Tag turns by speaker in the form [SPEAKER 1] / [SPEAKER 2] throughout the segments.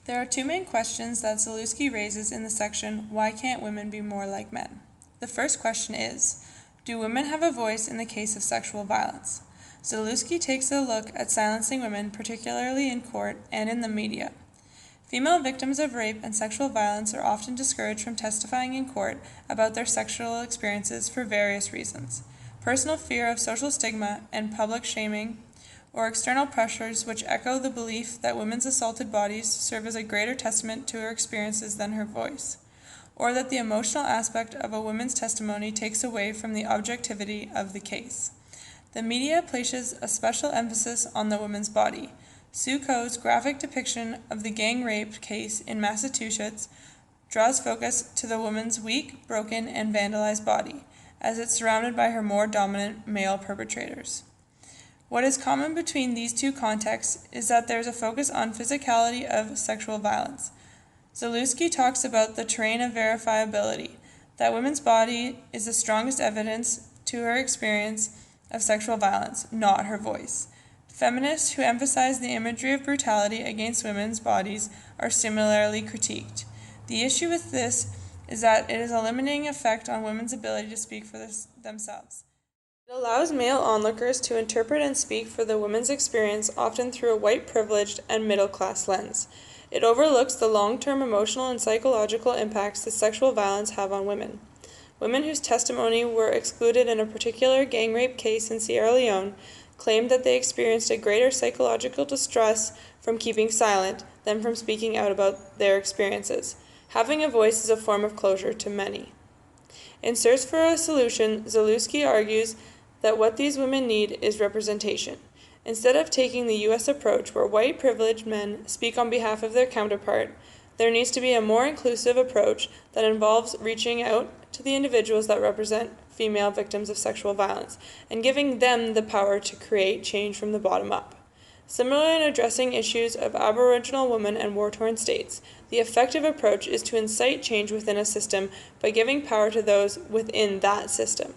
[SPEAKER 1] There are two main questions that Zalewski raises in the section, Why Can't Women Be More Like Men? The first question is, do women have a voice in the case of sexual violence? Zalewski takes a look at silencing women, particularly in court and in the media. Female victims of rape and sexual violence are often discouraged from testifying in court about their sexual experiences for various reasons. Personal fear of social stigma and public shaming, or external pressures which echo the belief that women's assaulted bodies serve as a greater testament to her experiences than her voice, or that the emotional aspect of a woman's testimony takes away from the objectivity of the case. The media places a special emphasis on the woman's body. Sue Coe's graphic depiction of the gang rape case in Massachusetts draws focus to the woman's weak, broken, and vandalized body, as it's surrounded by her more dominant male perpetrators. What is common between these two contexts is that there is a focus on physicality of sexual violence. Zalewski talks about the terrain of verifiability, that women's body is the strongest evidence to her experience of sexual violence, not her voice. Feminists who emphasize the imagery of brutality against women's bodies are similarly critiqued. The issue with this is that it is a limiting effect on women's ability to speak for themselves. It allows male onlookers to interpret and speak for the woman's experience, often through a white privileged and middle-class lens. It overlooks the long-term emotional and psychological impacts that sexual violence have on women. Women whose testimony were excluded in a particular gang rape case in Sierra Leone claimed that they experienced a greater psychological distress from keeping silent than from speaking out about their experiences. Having a voice is a form of closure to many. In Search for a Solution, Zalewski argues that what these women need is representation. Instead of taking the U.S. approach where white privileged men speak on behalf of their counterpart, there needs to be a more inclusive approach that involves reaching out to the individuals that represent female victims of sexual violence and giving them the power to create change from the bottom up. Similarly, in addressing issues of Aboriginal women and war-torn states, the effective approach is to incite change within a system by giving power to those within that system,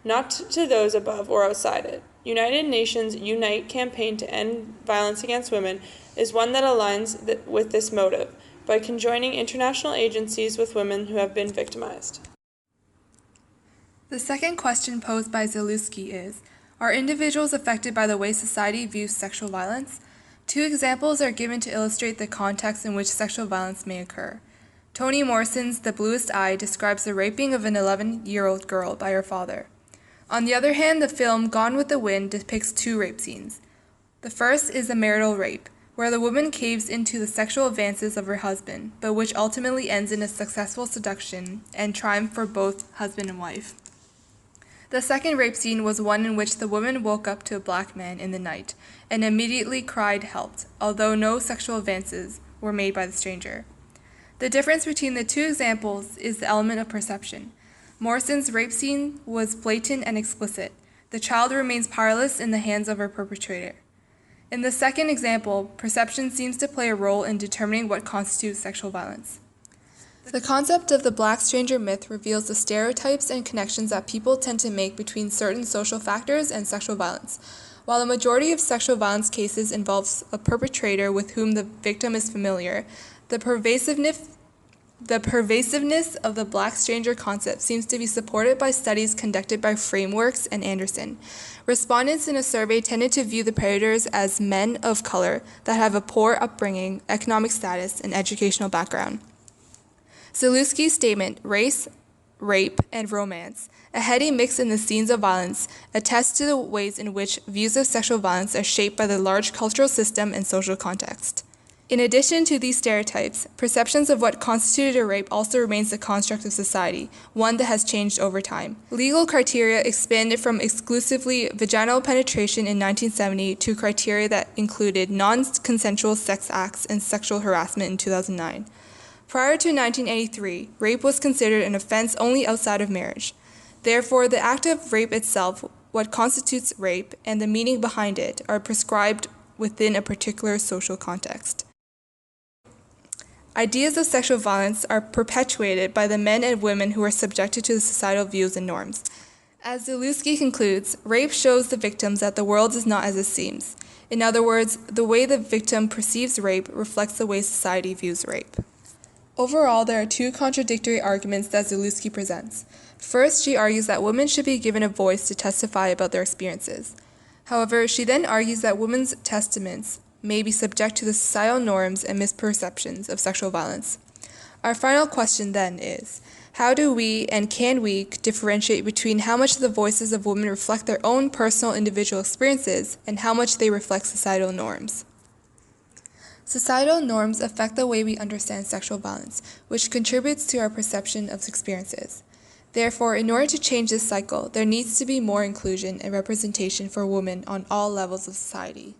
[SPEAKER 1] not to those above or outside it. United Nations' Unite campaign to end violence against women is one that aligns with this motive by conjoining international agencies with women who have been victimized.
[SPEAKER 2] The second question posed by Zalewski is, are individuals affected by the way society views sexual violence? Two examples are given to illustrate the context in which sexual violence may occur. Toni Morrison's The Bluest Eye describes the raping of an 11-year-old girl by her father. On the other hand, the film Gone with the Wind depicts two rape scenes. The first is a marital rape, where the woman caves into the sexual advances of her husband, but which ultimately ends in a successful seduction and triumph for both husband and wife. The second rape scene was one in which the woman woke up to a black man in the night and immediately cried helped, although no sexual advances were made by the stranger. The difference between the two examples is the element of perception. Morrison's rape scene was blatant and explicit. The child remains powerless in the hands of her perpetrator. In the second example, perception seems to play a role in determining what constitutes sexual violence. The concept of the black stranger myth reveals the stereotypes and connections that people tend to make between certain social factors and sexual violence. While the majority of sexual violence cases involves a perpetrator with whom the victim is familiar, the pervasiveness of the black stranger concept seems to be supported by studies conducted by Frameworks and Anderson. Respondents in a survey tended to view the predators as men of color that have a poor upbringing, economic status, and educational background. Zalewski's statement, race, rape, and romance, a heady mix in the scenes of violence, attests to the ways in which views of sexual violence are shaped by the large cultural system and social context. In addition to these stereotypes, perceptions of what constituted a rape also remains the construct of society, one that has changed over time. Legal criteria expanded from exclusively vaginal penetration in 1970 to criteria that included non-consensual sex acts and sexual harassment in 2009. Prior to 1983, rape was considered an offense only outside of marriage. Therefore, the act of rape itself, what constitutes rape, and the meaning behind it are prescribed within a particular social context. Ideas of sexual violence are perpetuated by the men and women who are subjected to the societal views and norms. As Zalewski concludes, rape shows the victims that the world is not as it seems. In other words, the way the victim perceives rape reflects the way society views rape. Overall, there are two contradictory arguments that Zalewski presents. First, she argues that women should be given a voice to testify about their experiences. However, she then argues that women's testaments may be subject to the societal norms and misperceptions of sexual violence. Our final question then is, how do we and can we differentiate between how much the voices of women reflect their own personal individual experiences and how much they reflect societal norms? Societal norms affect the way we understand sexual violence, which contributes to our perception of experiences. Therefore, in order to change this cycle, there needs to be more inclusion and representation for women on all levels of society.